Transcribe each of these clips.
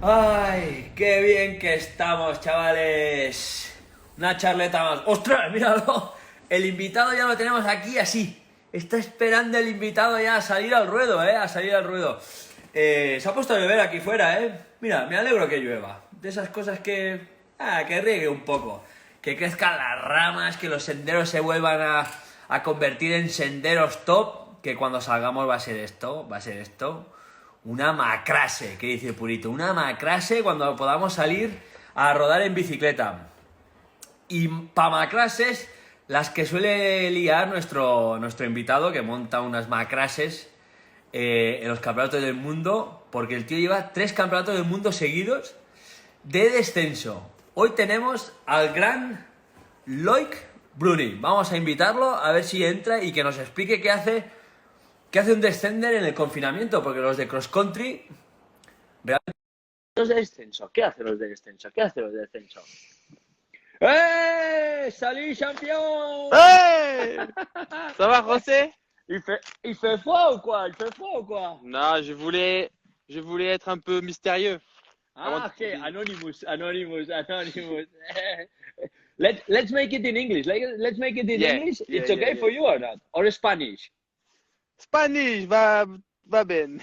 Ay, qué bien que estamos, chavales. Una charleta más. ¡Ostras, míralo! El invitado ya lo tenemos aquí así. Está esperando el invitado ya a salir al ruedo, ¿eh? A salir al ruedo. Se ha puesto a llover aquí fuera, ¿eh? Mira, me alegro que llueva. De esas cosas que... que riegue un poco. Que crezcan las ramas, que los senderos se vuelvan a convertir en senderos top. Que cuando salgamos va a ser esto, una macrase, que dice Purito, una macrase cuando podamos salir a rodar en bicicleta. Y para macrases, las que suele liar nuestro invitado, que monta unas macrases en los campeonatos del mundo, porque el tío lleva 3 campeonatos del mundo seguidos de descenso. Hoy tenemos al gran Loïc Bruni. Vamos a invitarlo a ver si entra y que nos explique qué hace un descender en el confinamiento, porque los de cross country realmente... Los de descenso, ¿qué hacen los de descenso? ¡Eh! ¡Salí champion! Hey! Ça va, José? Il fait froid ou quoi? Non, je voulais être un peu mystérieux. Ah, okay, anonymous. Let's make it in English. Let's make it in English. It's okay for you or not? Or Spanish? Spanish, va bien.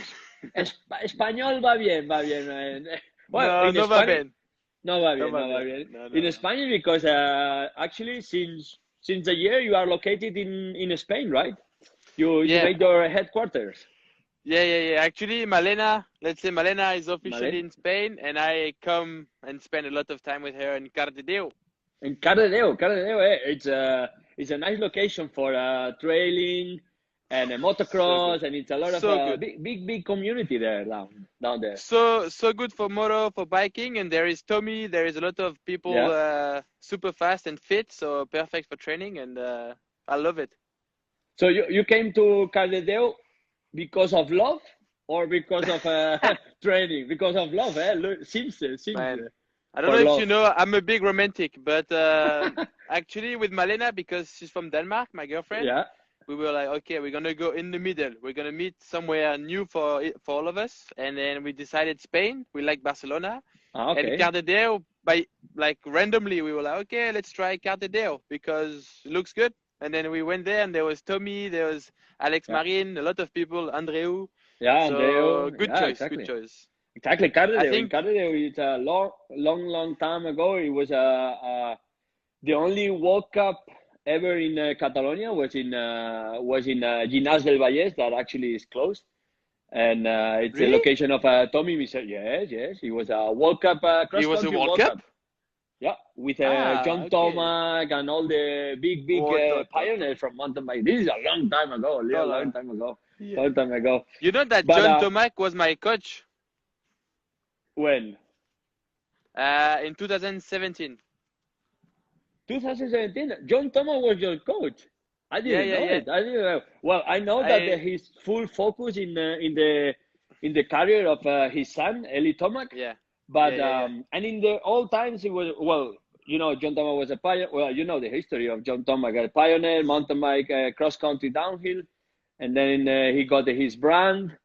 Español va bien. Well, No va bien. No va bien. In Spanish, because actually since a year you are located in Spain, right? You made your headquarters. Yeah. Actually, Malena is officially in Spain, and I come and spend a lot of time with her in Cardedeu. In Cardedeu, it's a nice location for trailing and motocross, and it's a lot of big community there down there. So good for moto, for biking, and there is Tommy. There is a lot of people super fast and fit, so perfect for training, and I love it. So you came to Cardedeu because of love or because of training? Because of love, eh? Seems. Man, I don't know if you know, I'm a big romantic, but actually with Malena, because she's from Denmark, my girlfriend. We were like, okay, we're gonna go in the middle. We're gonna meet somewhere new for all of us, and then we decided Spain. We like Barcelona, and Cardedeu. By randomly, we were like, okay, let's try Cardedeu because it looks good. And then we went there, and there was Tommy, there was Alex Marin, a lot of people, Andreu. Andreu. Good choice. Exactly, Cardedeu. It's a long time ago. It was the only World Cup ever in Catalonia was in Llinars del Vallès, that actually is closed, and it's the location of Tommy Michel. Yes, he was a World Cup cross country. He was a World Cup. Yeah, with John Tomac and all the big pioneers from mountain bike. This is a long time ago. Long time ago. You know that John Tomac was my coach. When? In 2017. 2017, John Thomas was your coach. I didn't know it. I didn't know. Well, I know that his full focus in the career of his son Eli Tomac. Yeah. But and in the old times it was, well, John Thomas was a pioneer. Well, you know the history of John Thomas, a pioneer, mountain bike, cross country, downhill, and then he got his brand,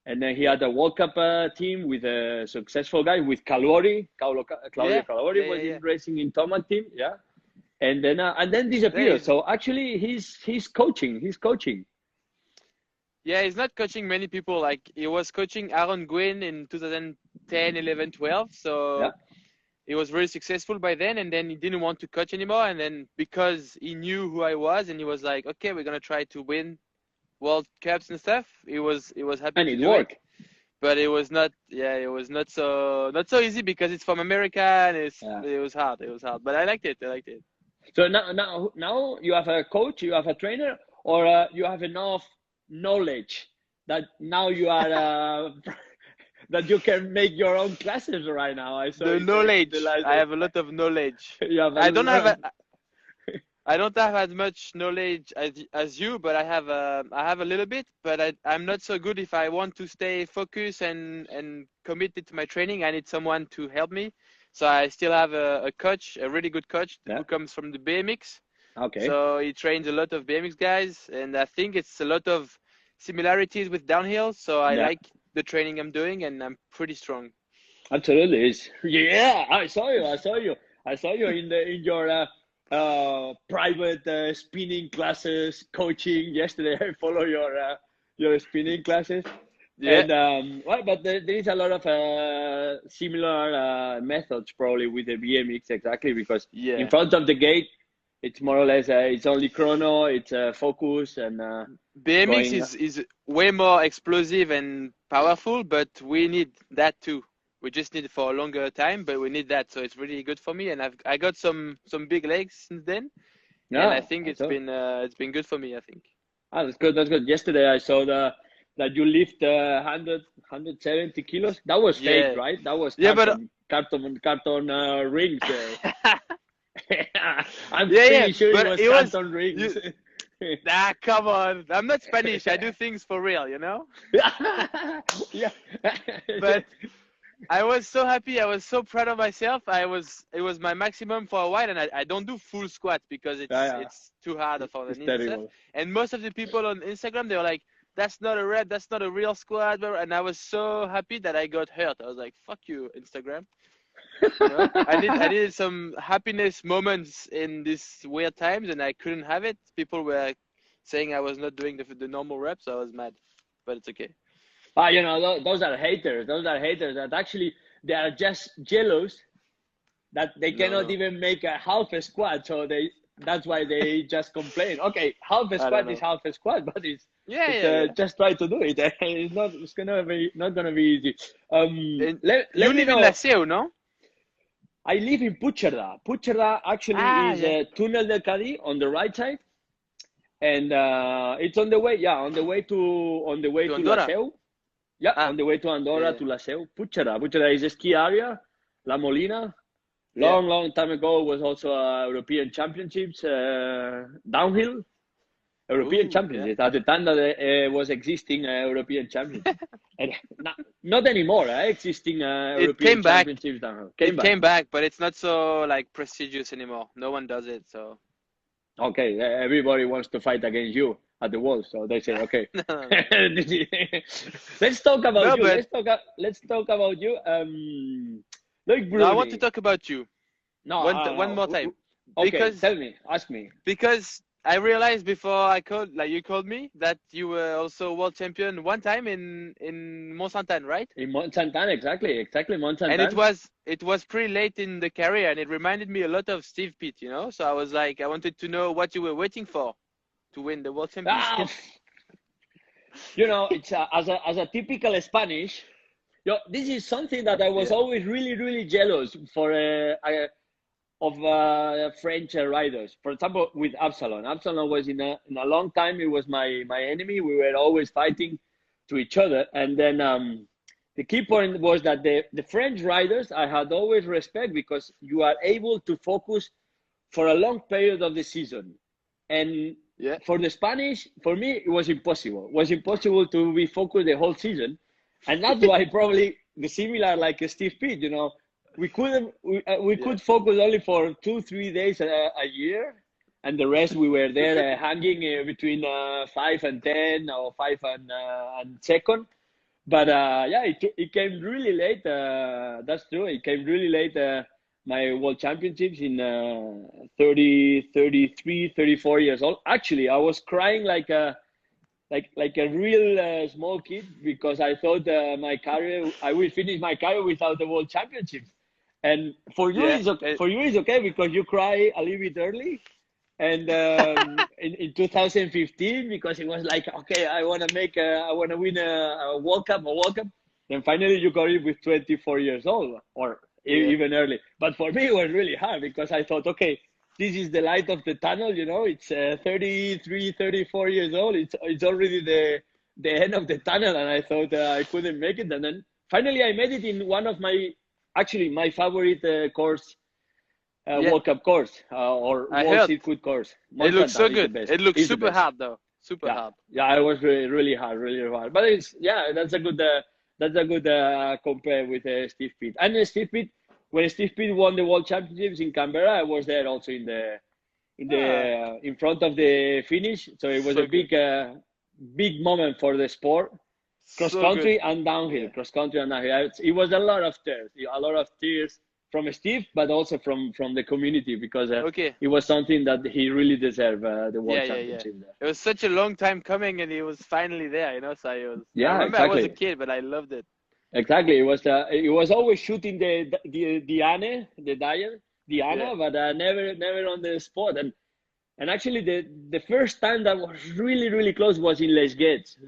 and then he had a World Cup team with a successful guy with Claudio Calori was in racing in Tomac team, and then disappeared. So actually, he's coaching. Yeah, he's not coaching many people. Like he was coaching Aaron Gwyn in 2010, 11, 12. So he was very successful by then, and then he didn't want to coach anymore. And then because he knew who I was, and he was like, okay, we're gonna try to win World Cups and stuff. He was happy. And it worked. But it was not so easy because it's from America and it was hard. But I liked it. So now you have a coach, you have a trainer, or you have enough knowledge that now you are that you can make your own classes right now. I have a lot of knowledge. I don't have as much knowledge as you, but I have a little bit. But I'm not so good. If I want to stay focused and committed to my training, I need someone to help me. So I still have a coach, a really good coach who comes from the BMX. Okay. So he trains a lot of BMX guys, and I think it's a lot of similarities with downhill. So I like the training I'm doing, and I'm pretty strong. Absolutely. Yeah, I saw you. I saw you in your private spinning classes, coaching. Yesterday, I follow your spinning classes. Yeah. And well, but there is a lot of similar methods probably with the BMX, exactly, because in front of the gate, it's more or less it's only chrono, it's focus, and BMX is way more explosive and powerful, but we need that too. We just need it for a longer time, but we need that, so it's really good for me. And I got some big legs since then, and I think it's been good for me. I think. Ah, that's good. That's good. Yesterday I saw that you lift 170 kilos. That was fake, right? That was carton rings. I'm pretty sure it was carton rings. Nah, come on. I'm not Spanish. I do things for real, you know? Yeah. But I was so happy. I was so proud of myself. It was my maximum for a while, and I don't do full squats because it's too hard for the knees and stuff. And most of the people on Instagram, they were like, that's not a rep, that's not a real squat. And I was so happy that I got hurt. I was like, fuck you, Instagram. You know? I needed some happiness moments in these weird times, and I couldn't have it. People were saying I was not doing the normal reps, so I was mad. But it's okay. You know, those are haters. Those are haters that actually they are just jealous that they cannot even make a half a squat. So that's why they just complain. Okay, half a squat is half a squat, but it's just try to do it. It's not gonna be easy. You live in Laseu, no? I live in Puigcerdà. Puigcerdà actually is Túnel del Cadí on the right side, and it's on the way to Laseu. Yeah, on the way to Andorra to Laseu. Puigcerdà is a ski area. La Molina. Long time ago was also European Championships downhill. European Championships at the time that was existing European Championships. And not anymore. Existing European Championships downhill. It came back, but it's not so like prestigious anymore. No one does it, so. Okay, everybody wants to fight against you at the wall, so they say, okay. Let's talk about you. Let's talk about you. Loïc, no, I want to talk about you. No, one more time. Okay, tell me, ask me. Because I realized before you called me that you were also world champion one time in Mont-Saint-Anne, right? In Mont-Saint-Anne, exactly Mont-Saint-Anne. And it was pretty late in the career, and it reminded me a lot of Steve Pitt, you know. So I was like, I wanted to know what you were waiting for to win the world championship. You know, it's as a typical Spanish. This is something that I was always really jealous for of French riders. For example, with Absalon. Absalon was in a long time, he was my enemy. We were always fighting to each other. And then the key point was that the French riders, I had always respect because you are able to focus for a long period of the season. And for the Spanish, for me, it was impossible. It was impossible to be focused the whole season. And that's why probably the similar like Steve Pitt, you know, we could focus only for 2-3 days a year, and the rest we were there hanging between 5 and 10 or 5 and second. But it came really late. That's true. It came really late. My world championships in 33, 34 years old. Actually, I was crying like a real small kid because I thought I will finish my career without the world championships. And for you, it's okay. For you, it's okay because you cry a little bit early. And in 2015, because it was like, okay, I want to win a World Cup. Then finally, you got it with 24 years old or even early. But for me, it was really hard because I thought, okay, this is the light of the tunnel. You know, it's 33, 34 years old. It's already the end of the tunnel, and I thought I couldn't make it. And then finally, I made it in one of my favorite course, World Cup course or World Circuit course. It looks so good. It looks super hard though. Super hard. Yeah, it was really hard. But that's a good compare with Steve Pitt. And Steve Pitt, when Steve Pitt won the World Championships in Canberra, I was there also in front of the finish. So it was a big moment for the sport. Cross So country good. and downhill, cross country and downhill. It was a lot of tears from Steve, but also from the community, because Okay. it was something that he really deserved, the World Yeah. Championship there. It was such a long time coming, and he was finally there, you know. So I Yeah, remember I was a exactly. kid, but I loved it. Exactly. It was always shooting the Diane, the Diane, Diana, but never on the spot. And actually, the first time that was really close was in Les Gates.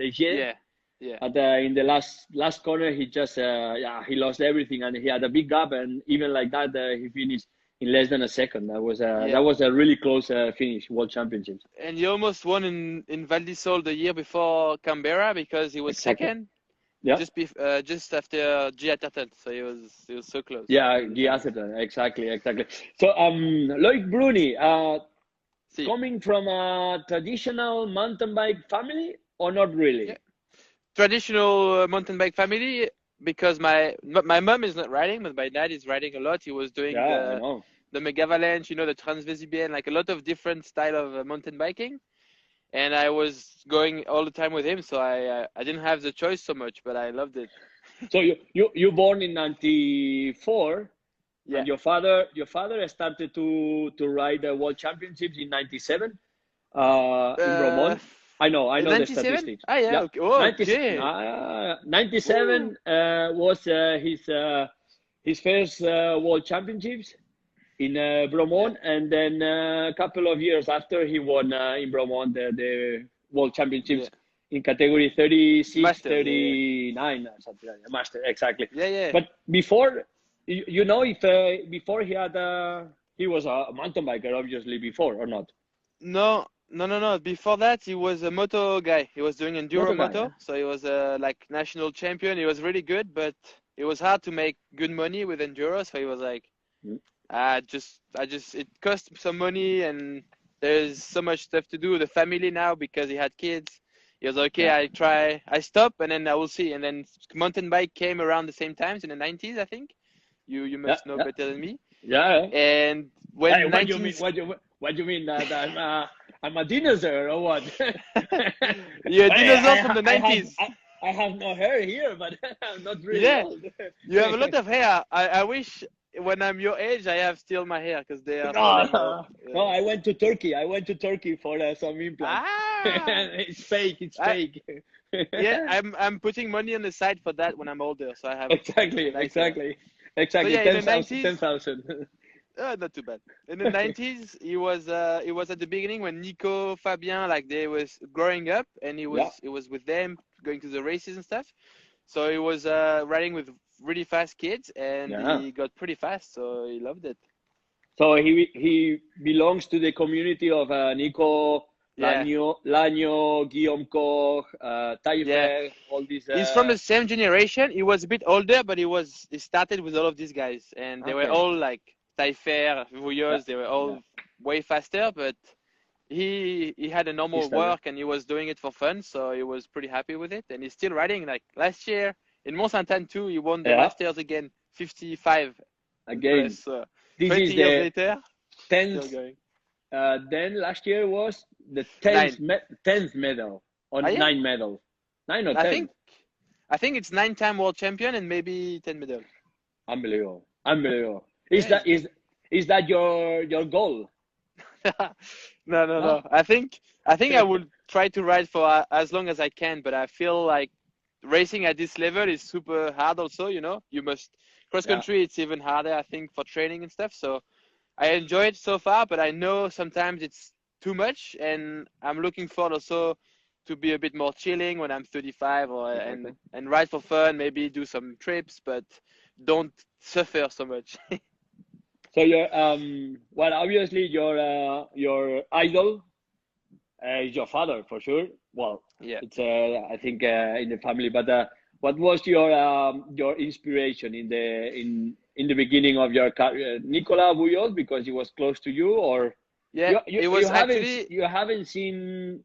Yeah. But in the last corner, he just he lost everything, and he had a big gap, and even like that, he finished in less than a second. That was a really close finish, World Championships. And he almost won in Val di Sole the year before Canberra, because he was second. Yeah. Just after G Atherton, so he was so close. Yeah, G Atherton, exactly. So Loïc Bruni, coming from a traditional mountain bike family or not really? Yeah. Traditional mountain bike family, because my mom is not riding, but my dad is riding a lot. He was doing the Mega Avalanche, you know, the Transvesibien, like a lot of different style of mountain biking. And I was going all the time with him, so I didn't have the choice so much, but I loved it. So you born in '94, and your father started to ride the World Championships in '97 in Bromont. I know the statistics. Ah, yeah. Okay. Oh, 97 was his first World Championships in Bromont, and then a couple of years after, he won in Bromont the World Championships in category 36, Master, 39, or something like that. Master, exactly. Yeah. But before, you know, if before he was a mountain biker, obviously, before, or not? No. Before that, he was a moto guy. He was doing enduro moto, so he was like national champion. He was really good, but it was hard to make good money with enduro. So he was like, it cost some money, and there's so much stuff to do with the family now because he had kids. He was okay. I stop, and then I will see. And then mountain bike came around the same times in the 90s, I think. You must know better than me. Yeah. And when what do you mean that I'm a dinosaur or what? You're a dinosaur from the 90s. I have no hair here, but I'm not really old. You have a lot of hair. I wish when I'm your age, I have still my hair, because they are. No, I went to Turkey. For some implants. It's fake. Fake. Yeah, I'm putting money on the side for that when I'm older, so I have. Exactly. So yeah, 10,000. Not too bad. In the 90s, it was at the beginning when Nico, Fabien, like they was growing up, and it was with them going to the races and stuff. So he was riding with really fast kids, and he got pretty fast, so he loved it. So he belongs to the community of Nico, Lanyo, Guillaume Koch, Taillefer, all these. He's from the same generation. He was a bit older, but he started with all of these guys, and they were all like Taillefer, Vouilloz. They were all way faster, but he had a normal work, and he was doing it for fun, so he was pretty happy with it, and he's still riding. Like last year in Mont Saint-Anne too, he won the Masters again, 55 again. Plus, this 20 is years later, 10th. Then last year was the 10th medal, or 9 medals. 9 or 10? I think it's 9-time world champion and maybe 10 medals. Unbelievable. Is that your goal? No. I think I will try to ride for as long as I can, but I feel like racing at this level is super hard also, you know. You must cross country, it's even harder, I think, for training and stuff. So I enjoy it so far, but I know sometimes it's too much, and I'm looking forward also to be a bit more chilling when I'm 35, and ride for fun, maybe do some trips, but don't suffer so much. So you're obviously your idol is your father, for sure. Well, it's I think in the family. But what was your inspiration in the beginning of your career? Nicolas Vouilloz, because he was close to you, or you haven't seen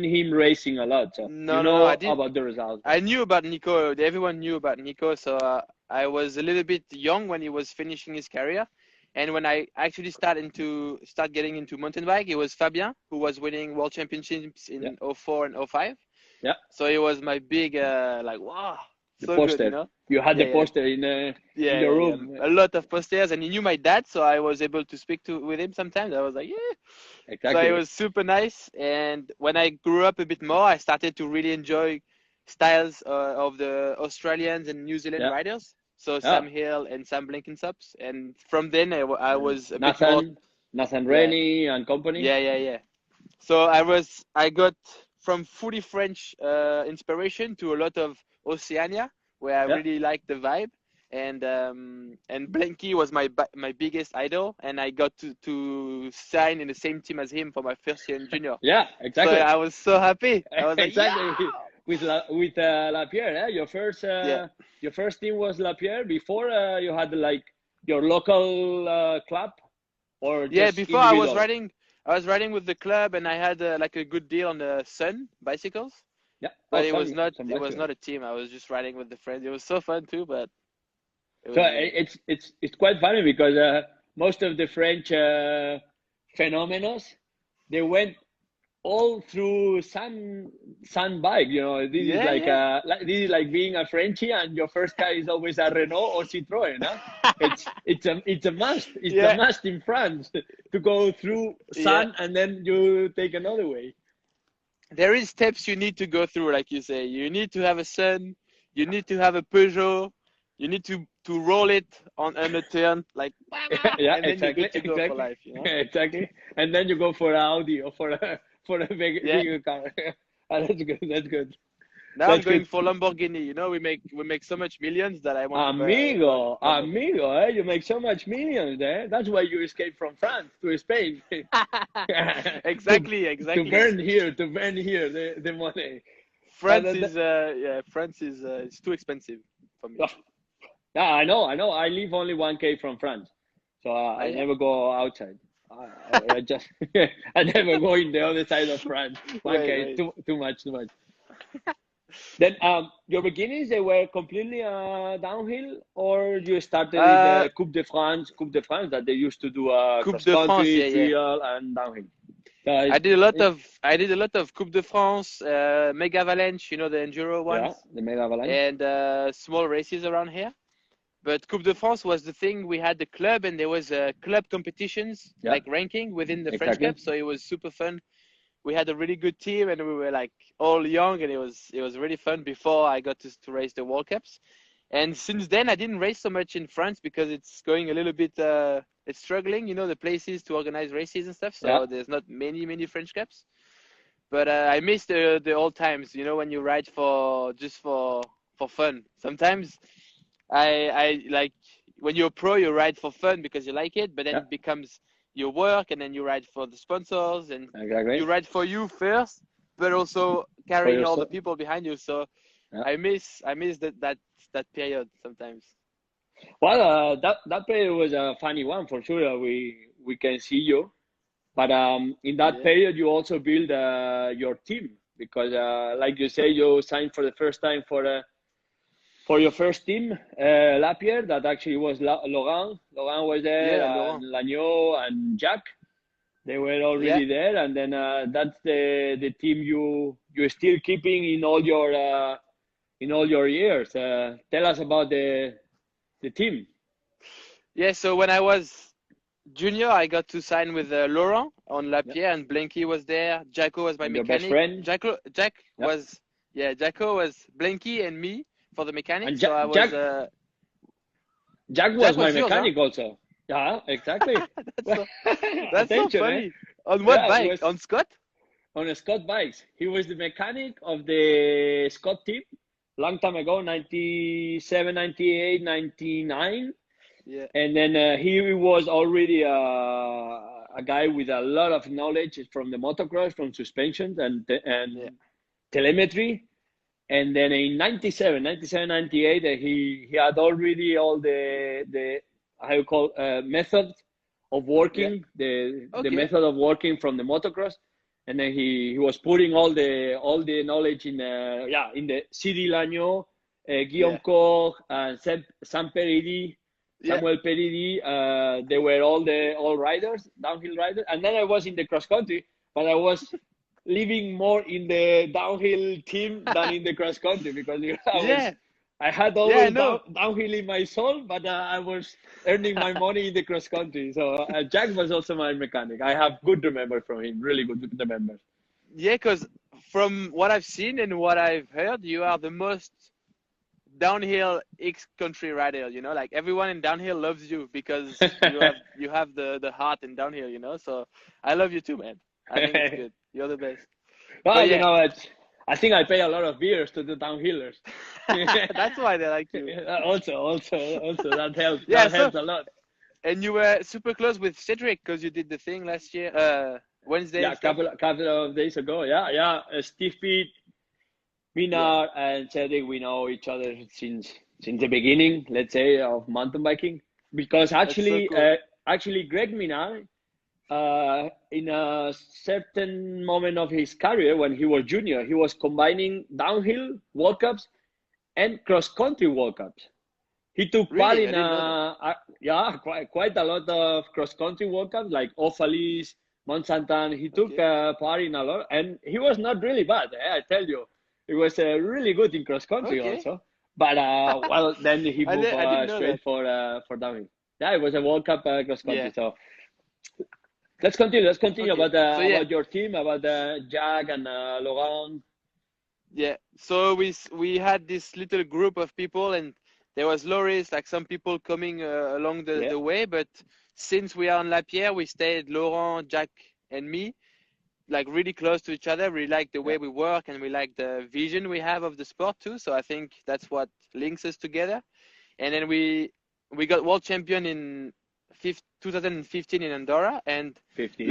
him racing a lot, so I didn't, about the results. I knew about Nico. Everyone knew about Nico, so I was a little bit young when he was finishing his career, and when I actually start getting into mountain bike, it was Fabien who was winning world championships in 04 and 05. Yeah. So it was my big like wow, The so poster. good, you know. You had the poster in the room. A lot of posters, and he knew my dad, so I was able to speak with him sometimes. I was like, yeah. Exactly. So it was super nice. And when I grew up a bit more, I started to really enjoy styles of the Australians and New Zealand riders. So Sam Hill and Sam Blenkinsops. And from then I was a bit more Nathan Rennie and company. Yeah. So I got from fully French inspiration to a lot of Oceania, where I really liked the vibe. And Blanky was my biggest idol, and I got to sign in the same team as him for my first year in junior. Yeah, exactly. So I was so happy. I was exactly. Like, yeah! with Lapierre, your first team was Lapierre before you had like your local club, or just before individual? I was riding with the club, and I had like a good deal on the Sun bicycles. Yeah, but it was not a team. I was just riding with the friends. It was so fun too, but. So it's quite funny because most of the French phenomenos, they went all through sun bike. You know, this is like being a Frenchie, and your first car is always a Renault or Citroën. Huh? it's a must. It's a must in France to go through sun and then you take another way. There is steps you need to go through, like you say. You need to have a Sun. You need to have a Peugeot. You need to roll it on a turn, like and then exactly. You get to go for life, you know? Exactly. And then you go for an Audi or for a bigger car. That's good. That's good. Now I'm going for Lamborghini. You know, we make so much millions that I want Amigo, you make so much millions there. That's why you escaped from France to Spain. Exactly. To burn here the money. France is it's too expensive for me. Yeah, I know. I live only 1K from France, so I never go outside. I just I never go in the other side of France. 1K too much. Then your beginnings, they were completely downhill, or you started with the Coupe de France that they used to do cross country, trial, and downhill. I did a lot of Coupe de France, Mega Avalanche, you know, the enduro ones. Yeah, the Mega Avalanche. And small races around here. But Coupe de France was the thing. We had the club, and there was club competitions, like ranking within the French Cup. So it was super fun. We had a really good team, and we were like all young, and it was really fun before I got to race the World Cups. And since then, I didn't race so much in France because it's going a little bit, it's struggling, you know, the places to organize races and stuff. So there's not many French Cups. But I miss the old times, you know, when you ride just for fun. Sometimes I like when you're pro, you ride for fun because you like it, but then it becomes your work, and then you ride for the sponsors, and you ride for you first, but also carrying all the people behind you. So I miss that period sometimes. Well, that period was a funny one for sure. We can see you, but in that period you also build your team because, like you say, you signed for the first time for your first team, Lapierre, that actually was Laurent. Laurent was there, and Lagneau and Jack. They were already there, and then that's the team you're still keeping in all your years. Tell us about the team. Yeah, so when I was junior, I got to sign with Laurent on Lapierre, and Blanky was there. Jacko was my mechanic. Your best friend. Jacko was Blanky and me for the mechanic. And so I was. Jack was my mechanic also. Yeah, exactly. That's so funny. On what bike? On Scott? On a Scott bikes. He was the mechanic of the Scott team long time ago, 97, 98, 99. Yeah. And then he was already a guy with a lot of knowledge from the motocross, from suspensions and telemetry. And then in 97, 98, he had already all the how you call method of working, the method of working from the motocross. And then he was putting all the knowledge in the CD Lagneau, Guillaume Koch, and Sam Peridi, Samuel Peridi. They were all riders, downhill riders. And then I was in the cross country, but I was living more in the downhill team than in the cross country, because I had always downhill in my soul, but I was earning my money in the cross country. So Jack was also my mechanic. I have good remember from him, really good remember. Yeah, because from what I've seen and what I've heard, you are the most downhill X-country rider, you know, like everyone in downhill loves you because you have the heart in downhill, you know. So I love you too, man. I think it's good. You're the best. Well, you know, I think I pay a lot of beers to the downhillers. That's why they like you. Also, that helps. Yeah, that helps a lot. And you were super close with Cedric because you did the thing last year, Wednesday. Yeah, couple of days ago. Yeah. Steve Pitt, Minar, and Cedric, we know each other since the beginning, let's say, of mountain biking. Because actually, Greg Minar, in a certain moment of his career when he was junior, he was combining downhill World Cups and cross-country World Cups. He took part in quite a lot of cross-country World Cups, like Ofalis, Mount Santan. He took part in a lot, and he was not really bad, I tell you. He was really good in cross-country also. But, well, then he moved straight for downhill. Yeah, it was a World Cup cross-country, so... Let's continue about your team, about Jack and Laurent. Yeah, so we had this little group of people, and there was Loris, like some people coming along the way. But since we are on La Pierre, we stayed Laurent, Jack, and me, like really close to each other. We like the way we work, and we like the vision we have of the sport too. So I think that's what links us together. And then we got world champion in 2015 in Andorra, and 15.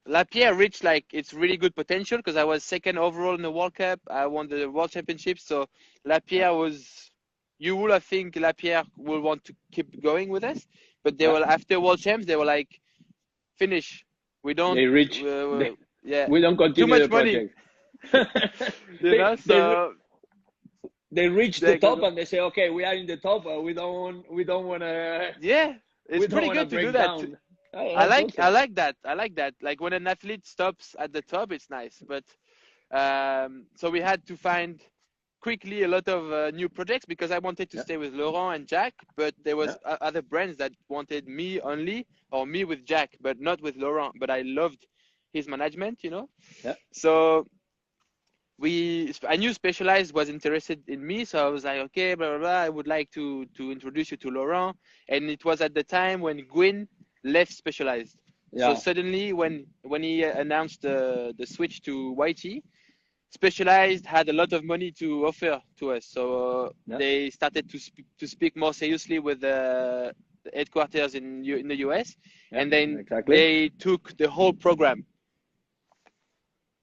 La Pierre reached like its really good potential because I was second overall in the World Cup. I won the World Championship, so La Pierre was. You would have think La Pierre will want to keep going with us, but they were after World Champs. They were like, finish. We don't. They reach. We don't continue too much the money. You know, so. They reach the top and they say, okay, we are in the top. We don't want to. Yeah. It's pretty good to do that. I like that. I like that. Like when an athlete stops at the top, it's nice. But so we had to find quickly a lot of new projects because I wanted to stay with Laurent and Jack, but there was other brands that wanted me only or me with Jack, but not with Laurent. But I loved his management, you know. Yeah. So I knew Specialized was interested in me, so I was like, okay, blah, blah, blah. I would like to introduce you to Laurent. And it was at the time when Gwyn left Specialized. Yeah. So suddenly when he announced the switch to YT, Specialized had a lot of money to offer to us. So they started to speak more seriously with the headquarters in the US. Yeah, and then they took the whole program.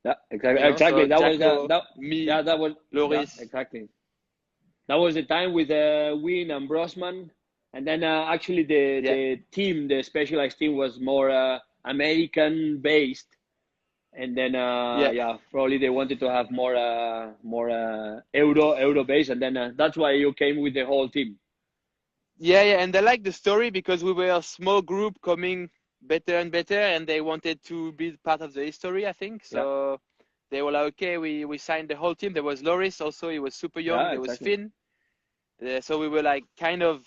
Yeah, exactly. You know, exactly. So that was Loris. Yeah, exactly. That was the time with Win and Brosman, and then actually the team, the Specialized team, was more American based, and then probably they wanted to have more Euro based, and then that's why you came with the whole team. Yeah, and they liked the story because we were a small group coming better and better, and they wanted to be part of the history, I think. So they were like, okay, we signed the whole team. There was Loris also, he was super young. There was Finn. So we were like kind of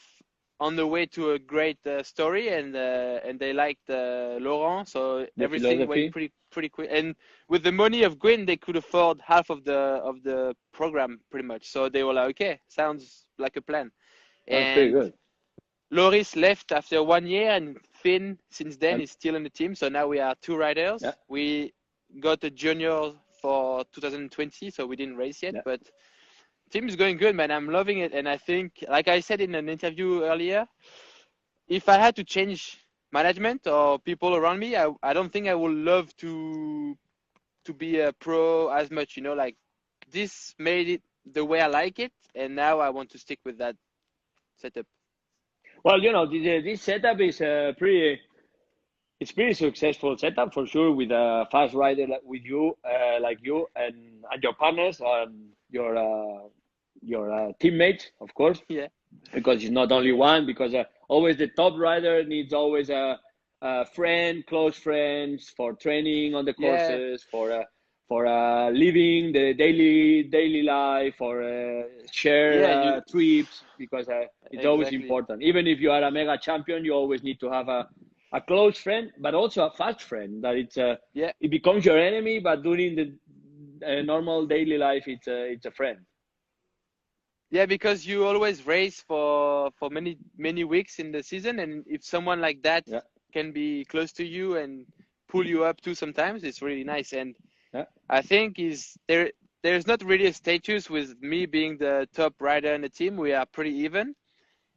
on the way to a great story, and they liked Laurent. So everything went pretty quick. And with the money of Gwyn, they could afford half of the program pretty much. So they were like, okay, sounds like a plan. That's pretty good. Loris left after 1 year, and Finn since then is still in the team. So now we are 2 riders. Yeah. We got a junior for 2020, so we didn't race yet, but team is going good, man. I'm loving it. And I think, like I said in an interview earlier, if I had to change management or people around me, I don't think I would love to be a pro as much, you know, like this made it the way I like it. And now I want to stick with that setup. Well, you know, this setup is pretty successful setup for sure, with a fast rider with you, like you and your partners and your teammates, of course. Yeah. Because it's not only one. Because always the top rider needs always a close friends for training on the courses, for living the daily life, for share trips, because it's always important. Even if you are a mega champion, you always need to have a close friend, but also a fast friend that it becomes your enemy, but during the normal daily life, it's a friend. Yeah, because you always race for many weeks in the season, and if someone like that can be close to you and pull you up too, sometimes it's really nice. And I think there's not really a status with me being the top rider in the team. We are pretty even,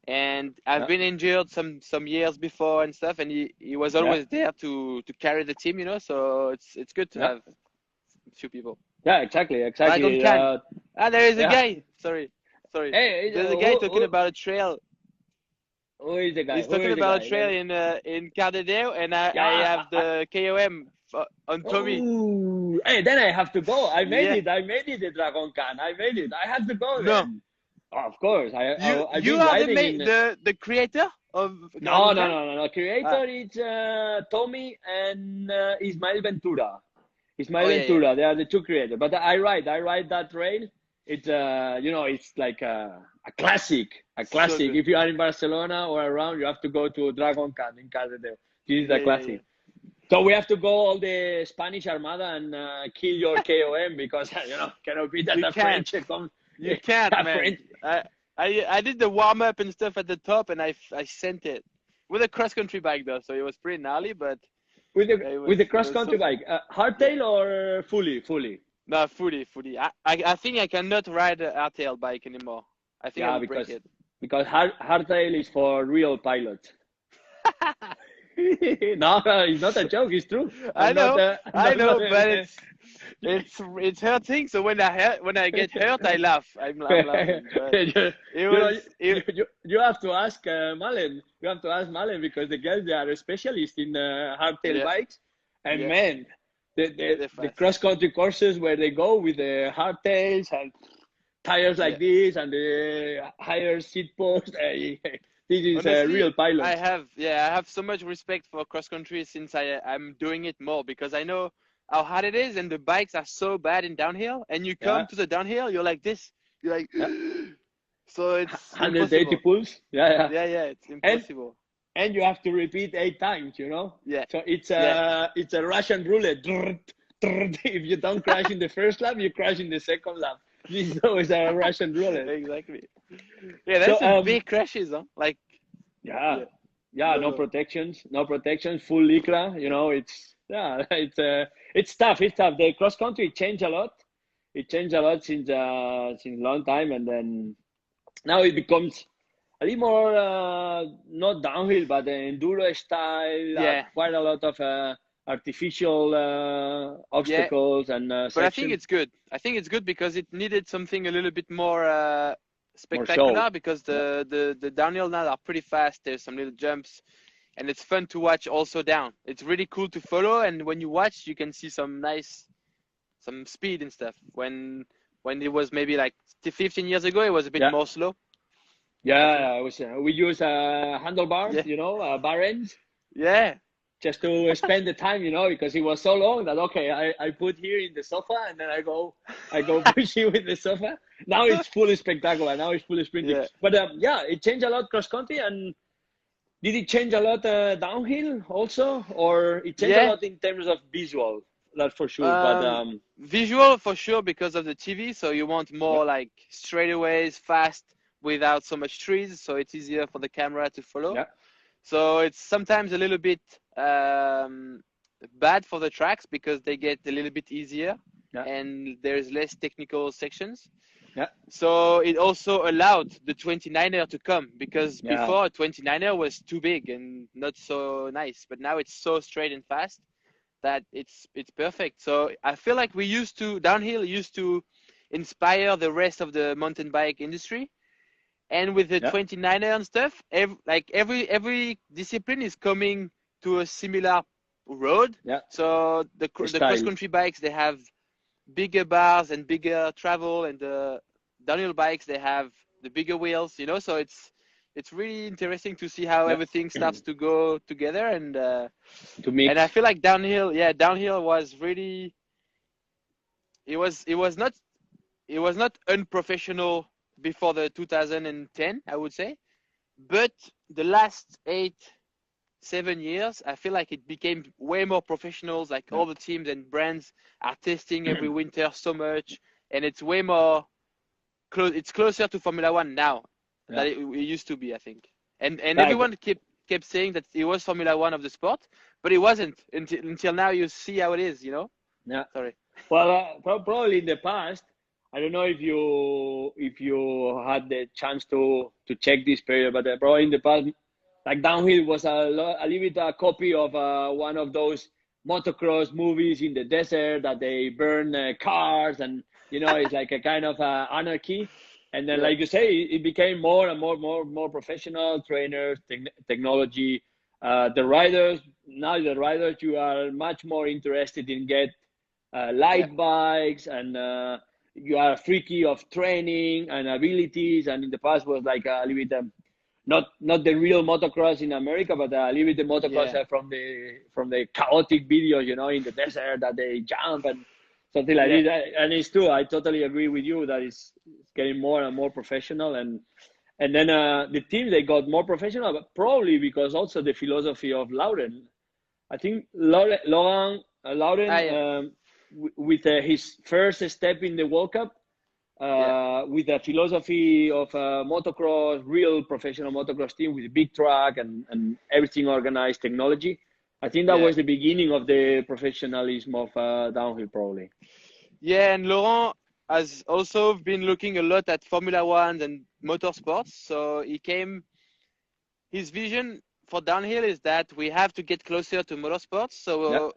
and I've been injured some years before and stuff, and he was always there to carry the team, so it's good to have a few people. Yeah, exactly. Like on Cannes. There is a guy. Sorry. Hey, there's a guy talking about a trail. Who is the guy? He's talking about a trail in Cardedeu, and I have the KOM on Tommy. Ooh. Hey, then I have to go. I made it, the Dragon Can. I made it. I have to go then. Oh, of course. You are the creator of No. Creator is Tommy and Ismael Ventura. Ventura. They are the two creators. But I ride that trail. It's it's like a classic. So if you are in Barcelona or around, you have to go to Dragon Can in Cardedeu. This is a classic. So we have to go all the Spanish Armada and kill your KOM, because cannot be that French comes. You can't, man. I did the warm up and stuff at the top, and I sent it with a cross country bike though, so it was pretty gnarly. But with the cross country bike, hardtail or fully? No, fully. I think I cannot ride a hardtail bike anymore. I think I will break it. Because hardtail is for real pilots. No, it's not a joke. It's true. I know, but it's hurting. So when I get hurt, I laugh. I'm laughing. You have to ask Malen. You have to ask Malen, because the girls, they are specialists in hardtail bikes, and man. The cross-country courses where they go with the hardtails and tires like this and the higher seat post. This is honestly, a real pilot. I have so much respect for cross-country since I'm doing it more, because I know how hard it is, and the bikes are so bad in downhill, and you come to the downhill, you're like this. You're like, so it's 180 pulls. Yeah, it's impossible. And you have to repeat 8 times, Yeah. So it's a Russian roulette. If you don't crash in the first lap, you crash in the second lap. This is always a Russian roulette. Exactly. Yeah, that's some big crashes, huh? Like. No protections, full lycra. It's tough. The cross country changed a lot. It changed a lot since long time, and then now it becomes a little more not downhill, but enduro style. Quite a lot of artificial obstacles and sections. But I think it's good. I think it's good because it needed something a little bit more spectacular, because the downhill now are pretty fast. There's some little jumps, and it's fun to watch also down. It's really cool to follow, and when you watch, you can see some speed and stuff. When it was maybe like 15 years ago, it was a bit more slow. Yeah, we use handlebars, bar ends. Yeah. Just to spend the time, because it was so long that I put here in the sofa, and then I go pushing with the sofa. Now it's fully spectacular. Now it's fully sprinting. Yeah. But it changed a lot cross country. And did it change a lot downhill also, or it changed a lot in terms of visual? That's for sure. But visual for sure, because of the TV. So you want more like straightaways, fast, without so much trees. So it's easier for the camera to follow. Yeah. So it's sometimes a little bit bad for the tracks, because they get a little bit easier and there's less technical sections. Yeah. So it also allowed the 29er to come, because before 29er was too big and not so nice, but now it's so straight and fast that it's perfect. So I feel like downhill used to inspire the rest of the mountain bike industry. And with the 29er and stuff, every discipline is coming to a similar road. Yeah. So the cross-country bikes, they have bigger bars and bigger travel, and the downhill bikes, they have the bigger wheels, So it's really interesting to see how everything starts to go together, and to mix. and I feel like downhill was really, it was not unprofessional before the 2010, I would say, but the last 8-7 years, I feel like it became way more professionals. Like all the teams and brands are testing every winter so much, and it's way more close. It's closer to Formula One now than it used to be, I think. And everyone kept saying that it was Formula One of the sport, but it wasn't until now. You see how it is, you know. Yeah. Sorry. Well, probably in the past, I don't know if you had the chance to check this period, but probably in the past, like downhill was a little bit a copy of one of those motocross movies in the desert that they burn cars, and it's like a kind of anarchy. And then, like you say, it became more and more professional trainers, technology. The riders, you are much more interested in get light bikes, and you are freaky of training and abilities. And in the past was like a little bit not the real motocross in America, but a little bit the motocross from the chaotic videos, in the desert that they jump and something like this. And it's true. I totally agree with you that it's getting more and more professional. And then the teams, they got more professional, but probably because also the philosophy of Lauren. I think Lauren with his first step in the World Cup, with the philosophy of motocross, real professional motocross team with a big track and everything organized, technology. I think that was the beginning of the professionalism of downhill, probably. Yeah, and Laurent has also been looking a lot at Formula One and motorsports. So his vision for downhill is that we have to get closer to motorsports. So,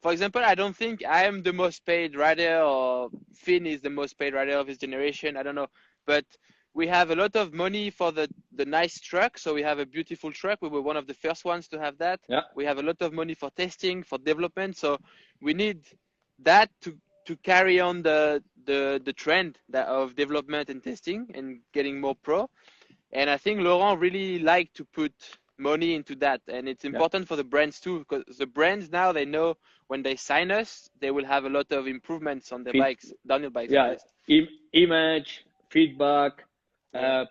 for example, I don't think I am the most paid rider, or Finn is the most paid rider of his generation. I don't know. But we have a lot of money for the nice truck. So we have a beautiful truck. We were one of the first ones to have that. Yeah. We have a lot of money for testing, for development. So we need that to carry on the trend of development and testing and getting more pro. And I think Laurent really liked to put money into that, and it's important for the brands too, because the brands now, they know when they sign us, they will have a lot of improvements on their bikes, downhill bikes. Image, feedback,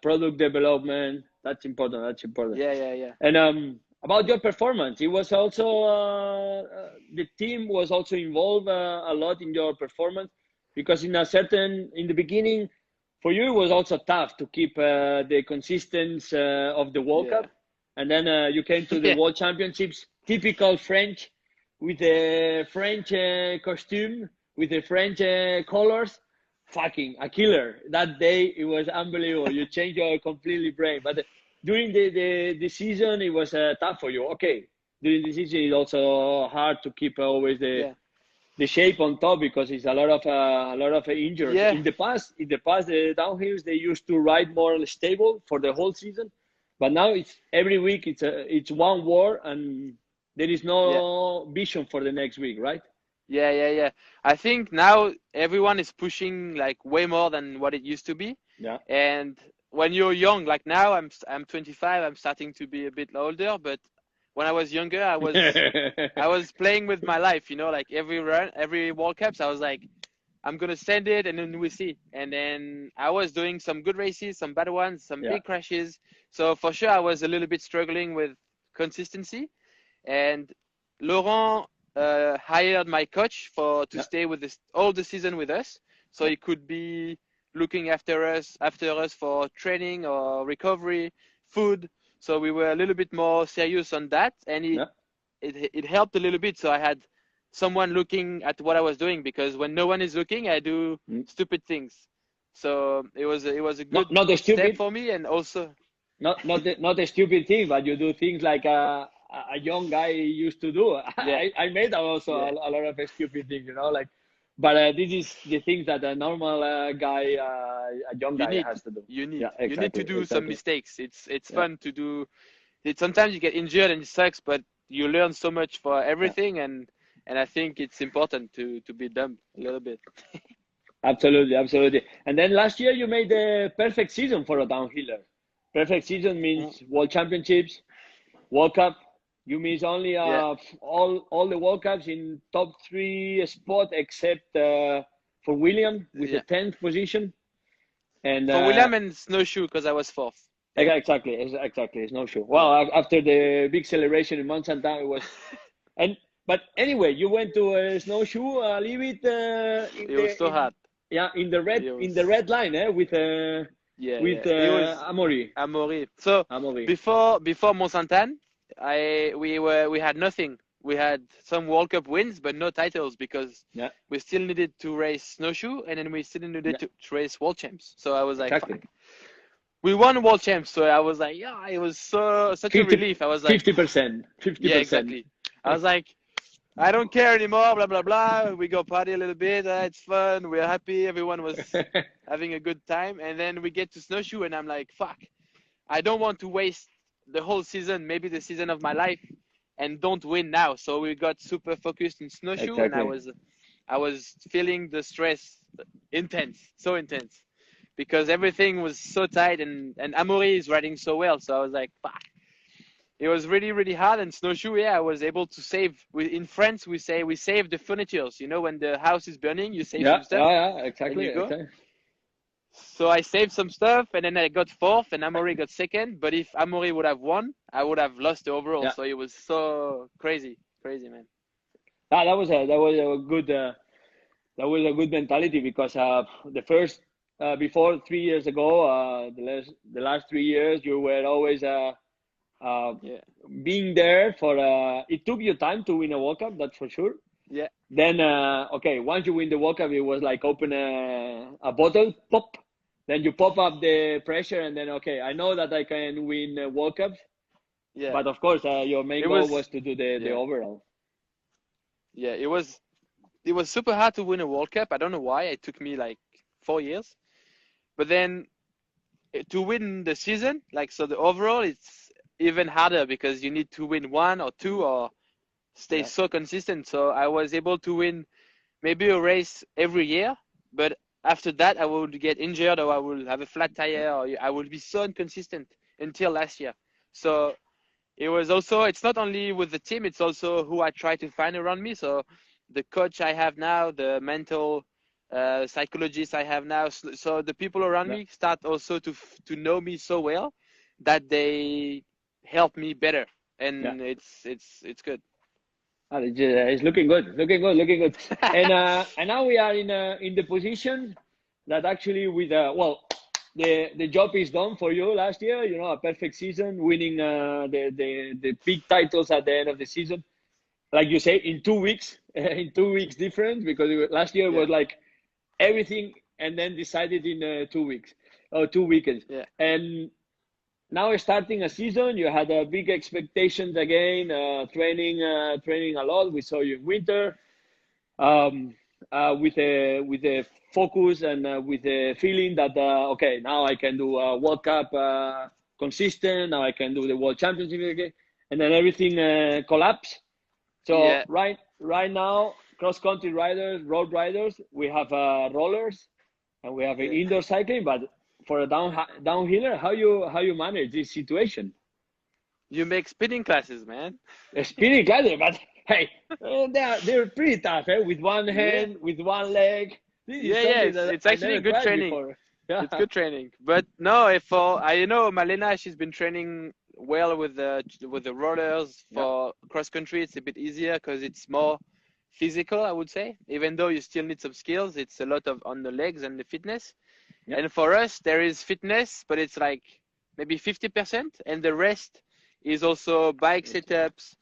product development. That's important. Yeah. And about your performance, it was also the team was also involved a lot in your performance, because in the beginning, for you it was also tough to keep the consistency of the World Cup. And then you came to the World Championships, typical French, with the French costume, with the French colors. Fucking a killer. That day, it was unbelievable. You changed your completely brain. But during the season, it was tough for you. Okay, during the season, it's also hard to keep always the shape on top, because it's a lot of injuries. Yeah. In the past, the downhills, they used to ride more stable for the whole season. But now it's every week. It's one war, and there is no vision for the next week, right? Yeah. I think now everyone is pushing like way more than what it used to be. Yeah. And when you're young, like now, I'm 25. I'm starting to be a bit older, but when I was younger, I was playing with my life. Like every World Cups, I was like, I'm gonna send it, and then we see. And then I was doing some good races, some bad ones, some big crashes. So for sure, I was a little bit struggling with consistency. And Laurent hired my coach to stay with all the season with us, so he could be looking after us for training or recovery, food. So we were a little bit more serious on that, and it helped a little bit. So I had someone looking at what I was doing, because when no one is looking, I do stupid things. So it was a good step for me, and also not a stupid thing, but you do things like a young guy used to do. I made also a lot of stupid things, like. But this is the things that a normal guy, a young guy, has to do. You need to do some mistakes. It's fun to do. Sometimes you get injured and it sucks, but you learn so much for everything, and I think it's important to be dumb a little bit. Absolutely. And then last year you made the perfect season for a downhiller. perfect season means World Championships, World Cup. You miss only all the World Cups in top 3 spot except for William with the 10th position. And for William and snowshoe because I was 4th. Exactly, snowshoe. Well, after the big celebration in Mount Santa, it was, but anyway, you went to snowshoe. Leave it. It was so hard. Yeah, in the red line, with Amaury. Amaury. So before Mont Saint-Anne, we had nothing. We had some World Cup wins, but no titles because we still needed to race snowshoe, and then we still needed to race World Champs. So I was like, fuck. We won World Champs, so I was like, it was such a relief. I was like 50%. Yeah, exactly. I was like, I don't care anymore, blah, blah, blah. We go party a little bit. It's fun. We're happy. Everyone was having a good time. And then we get to snowshoe, and I'm like, fuck. I don't want to waste the whole season, maybe the season of my life, and don't win now. So we got super focused in snowshoe, and I was feeling the stress so intense, because everything was so tight, and Amaury is riding so well. So I was like, fuck. It was really, really hard. And snowshoe, I was able to save. In France, we say we save the furnitures. You know, when the house is burning, you save some stuff. Yeah, exactly. So I saved some stuff, and then I got 4th, and Amaury got 2nd. But if Amaury would have won, I would have lost the overall. So it was so crazy, man. That was a good mentality, because the first before 3 years ago, the last 3 years, you were always being there for it took you time to win a World Cup, that's for sure. Then once you win the World Cup, it was like open a bottle, pop, then you pop up the pressure, and then I know that I can win World Cups. But of course your main goal was to do the overall. It was super hard to win a World Cup. I don't know why. It took me like 4 years, but then to win the season, so the overall, it's even harder, because you need to win 1 or 2 or stay so consistent. So I was able to win maybe a race every year, but after that I would get injured, or I will have a flat tire, or I will be so inconsistent until last year. So it was also, it's not only with the team, it's also who I try to find around me. So the coach I have now, the mental psychologist I have now, so the people around me start also to know me so well that they help me better, and it's good. It's looking good. And now we are in the position that actually with the job is done for you last year. A perfect season, winning the big titles at the end of the season, like you say, in 2 weeks, in 2 weeks difference, because last year was like everything, and then decided in 2 weeks or 2 weekends. And now starting a season, you had big expectations again, training a lot. We saw you in winter, with a focus and with a feeling that now I can do a World Cup consistent. Now I can do the World Championship again, and then everything collapsed. So right now, cross country riders, road riders, we have rollers, and we have indoor cycling, but for a downhiller, how you manage this situation? You make spinning classes, man. Spinning classes, but hey, they're pretty tough, with one hand, with one leg. It's actually good training. It's good training. But no, I know Malena, she's been training well with the rollers. For cross country, it's a bit easier because it's more physical, I would say. Even though you still need some skills, it's a lot on the legs and the fitness. And for us, there is fitness, but it's like maybe 50%, and the rest is also bike setups,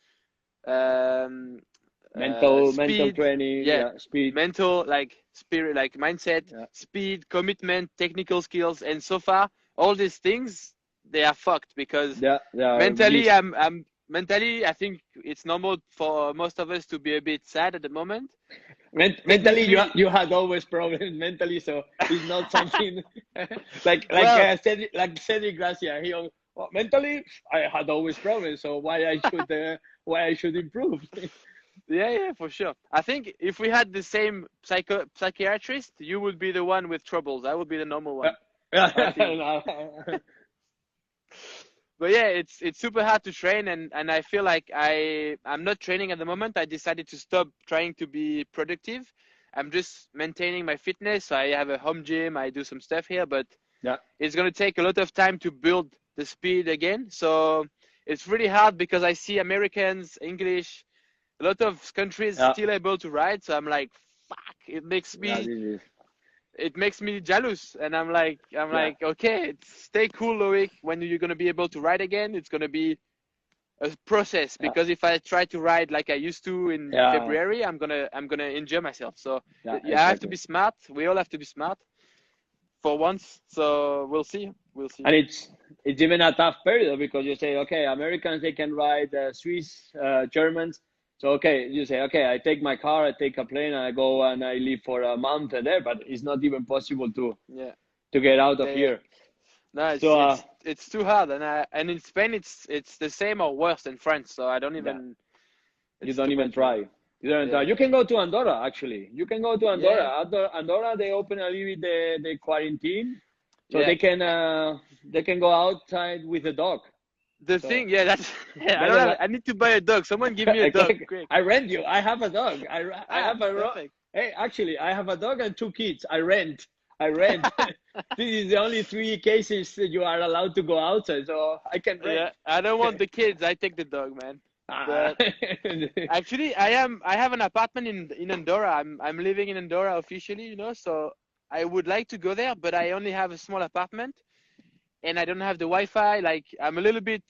mental training, speed, mental, like spirit, like mindset, speed, commitment, technical skills. And so far, all these things, they are fucked, because mentally, mentally, I think it's normal for most of us to be a bit sad at the moment. Mentally, you had always problems mentally, so it's not something like Cedric Gracia. Mentally, I had always problems, so why I should improve? Yeah, for sure. I think if we had the same psychiatrist, you would be the one with troubles. I would be the normal one. But yeah, it's super hard to train, and I feel like I'm not training at the moment. I decided to stop trying to be productive. I'm just maintaining my fitness. So I have a home gym. I do some stuff here, but Yeah. it's going to take a lot of time to build the speed again. So it's really hard because I see Americans, English, a lot of countries still able to ride. So I'm like, fuck, it makes me jealous, and I'm like, okay, stay cool, Loïc. When you're gonna be able to ride again, it's gonna be a process. Because if I try to ride like I used to in February, I'm gonna injure myself. So I have to be smart. We all have to be smart for once. So we'll see. And it's even a tough period because you say, okay, Americans they can ride, Swiss, Germans. So, okay, you say, okay, I take my car, I take a plane, and I go and I live for a month there, but it's not even possible to get out of here. No, it's too hard, and in Spain it's the same or worse than France. So I don't even. You don't even try. You don't try. You can go to Andorra actually. You can go to Andorra. Andorra they open a little bit the quarantine, so they can go outside with the dog. The thing, that's I need to buy a dog. Someone give me a dog. Quick. I rent you. I have a dog. I have a Hey, actually, I have a dog and 2 kids. I rent. This is the only 3 cases that you are allowed to go outside, so I can rent. Yeah, I don't want the kids. I take the dog, man. But actually, I have an apartment in Andorra. I'm living in Andorra officially, So I would like to go there, but I only have a small apartment. And I don't have the Wi-Fi. Like I'm a little bit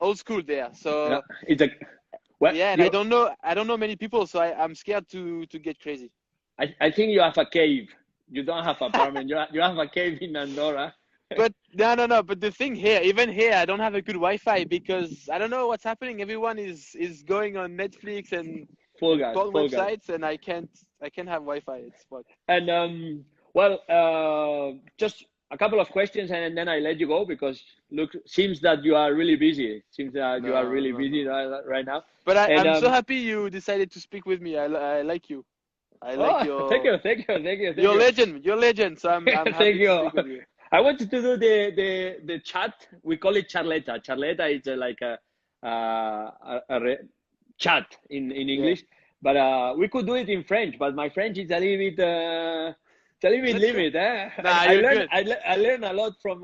old school there, so and I don't know many people, so I'm scared to get crazy. I think you have a cave. You don't have an apartment. you have a cave in Andorra. But no. But the thing here, even here, I don't have a good Wi-Fi because I don't know what's happening. Everyone is going on Netflix and websites, and I can't have Wi-Fi. It's what. And just a couple of questions and then I let you go because seems that you are really busy. Seems that you are really busy right now. But I'm so happy you decided to speak with me. I like you. I like your. Thank you. You're legend. So I'm happy thank you. To speak with you. I wanted to do the chat. We call it Charleta. Charleta is like a chat in English, but we could do it in French. But my French is a little bit. Limit. I learned a lot from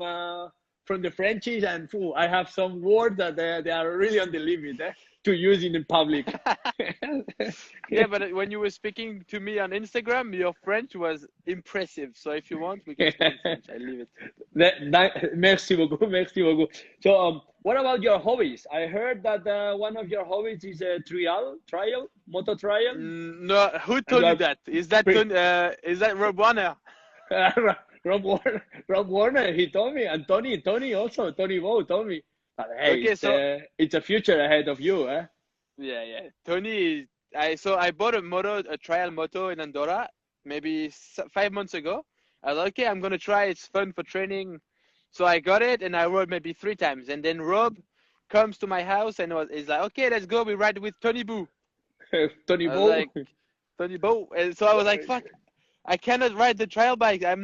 the Frenchies, and I have some words that they are really on the limit to use in the public. Yeah, but when you were speaking to me on Instagram, your French was impressive. So if you want, we can speak in French. I leave it. Merci beaucoup. So, what about your hobbies? I heard that one of your hobbies is a moto trial. No, who told you that? Is that Rob Warner? Rob Warner, he told me, and Tony Bow told me. But, hey, okay, it's a future ahead of you, eh? Yeah. Tony, I bought a trial moto in Andorra maybe 5 months ago. I was like, okay, I'm gonna try. It's fun for training. So I got it and I rode maybe 3 times. And then Rob comes to my house and he's like, okay, let's go. We ride with Tony Boo. Tony Bow. And so I was like, fuck, I cannot ride the trial bike. I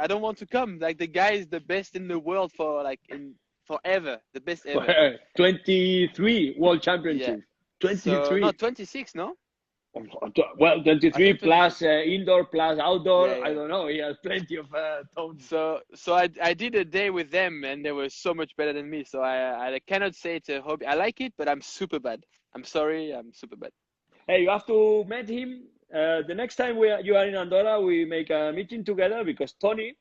don't want to come. Like the guy is the best in the world forever. The best ever. 23 world championships. 23. So, no, 26, no? Well, 23 plus indoor plus outdoor. Yeah. I don't know. He has plenty of tones. So I did a day with them, and they were so much better than me. So I cannot say it's a hobby. I like it, but I'm super bad. I'm sorry, I'm super bad. Hey, you have to meet him. The next time you are in Andorra, we make a meeting together because Tony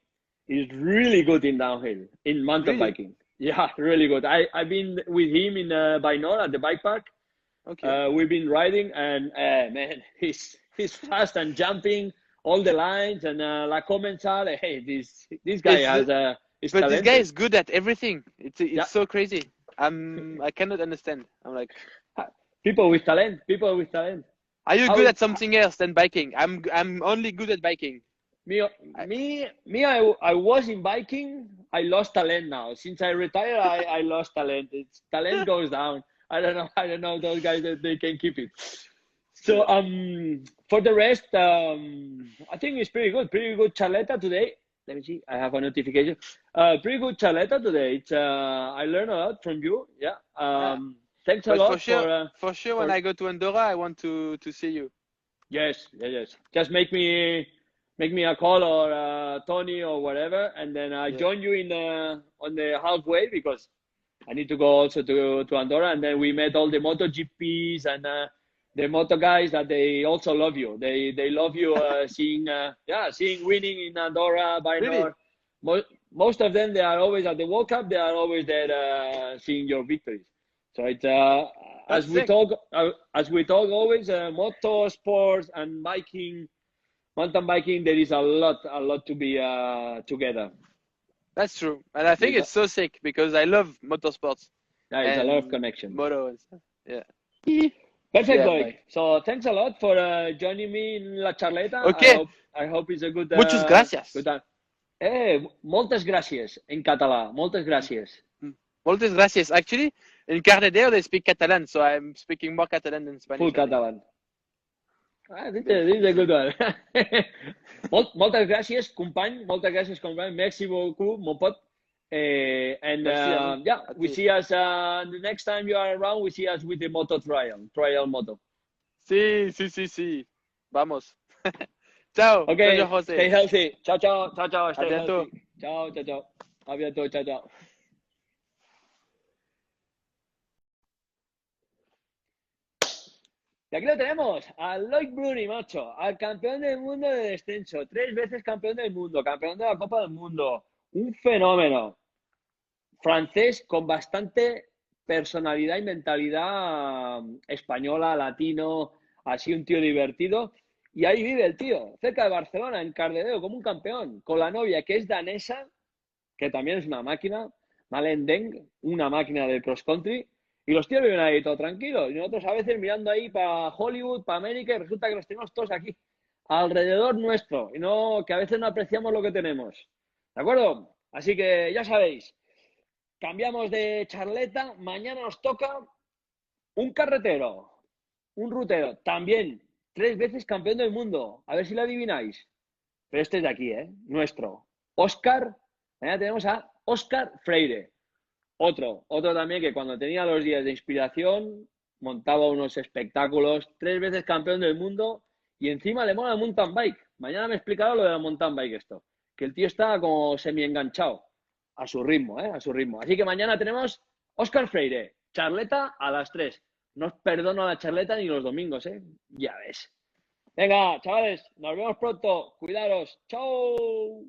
is really good in downhill, in mountain biking. Yeah, really good. I've been with him in Bainor at the bike park. Okay. We've been riding, and man, he's fast and jumping all the lines and La Comensal. Hey, this guy has but talented. This guy is good at everything. It's so crazy. I cannot understand. I'm like people with talent. Are you good at something else than biking? I'm only good at biking. I was in biking. I lost talent now. Since I retired, I lost talent. Talent goes down. I don't know those guys that they can keep it. So for the rest, I think it's pretty good. Pretty good Charleta today. let me see. I have a notification. Pretty good Charleta today. It's I learned a lot from you. Yeah. Thanks a But lot for sure, when I go to Andorra, I want to see you. Yes. Just make me a call or Tony or whatever, and then I join you in on the halfway, because I need to go also to Andorra, and then we met all the MotoGPs and the moto guys that they also love you. They love you seeing winning in Andorra by Really? most of them, they are always at the World Cup. They are always there seeing your victories. So it's as we talk always, motorsports and biking, mountain biking, there is a lot to be together. That's true, and I think it's so sick because I love motorsports. There is a lot of connection. Moto and stuff. Yeah. Perfect, Loïc. So thanks a lot for joining me in La Charleta. Okay. I hope it's a good. Muchas gracias. Good time. Moltes gràcies en català. Moltes gràcies. Moltes gracias. Actually, in Cardedeu they speak Catalan, so I'm speaking more Catalan than Spanish. Full Catalan. This is a good one. Moltes gràcies, company. Moltes gràcies, company. Merci beaucoup, mon pote. We see us the next time you are around. We see us with the moto trial moto. Sí. Vamos. Ciao. Okay. José. Stay healthy. Ciao. Stay bientôt. healthy. Ciao. A bientôt. Ciao. Y aquí lo tenemos, al Loïc Bruni, macho, al campeón del mundo de descenso, 3 veces campeón del mundo, campeón de la Copa del Mundo, un fenómeno. Francés con bastante personalidad y mentalidad española, latino, así un tío divertido. Y ahí vive el tío, cerca de Barcelona, en Cardedeu, como un campeón, con la novia que es danesa, que también es una máquina, Malen Deng, una máquina de cross country. Y los tíos viven ahí todo tranquilos. Y nosotros a veces mirando ahí para Hollywood, para América, y resulta que los tenemos todos aquí, alrededor nuestro. Y no, que a veces no apreciamos lo que tenemos. ¿De acuerdo? Así que ya sabéis, cambiamos de charleta. Mañana nos toca un carretero, un rutero, también 3 veces campeón del mundo. A ver si lo adivináis. Pero este es de aquí, nuestro. Óscar. Mañana tenemos a Óscar Freire. Otro también que cuando tenía los días de inspiración montaba unos espectáculos, 3 veces campeón del mundo, y encima le mola el mountain bike. Mañana me explicará lo de la mountain bike esto, que el tío está como semi enganchado a su ritmo, a su ritmo. Así que mañana tenemos Óscar Freire, charleta a las 3. No os perdono la charleta ni los domingos, ya ves. Venga, chavales, nos vemos pronto. Cuidaros. Chao.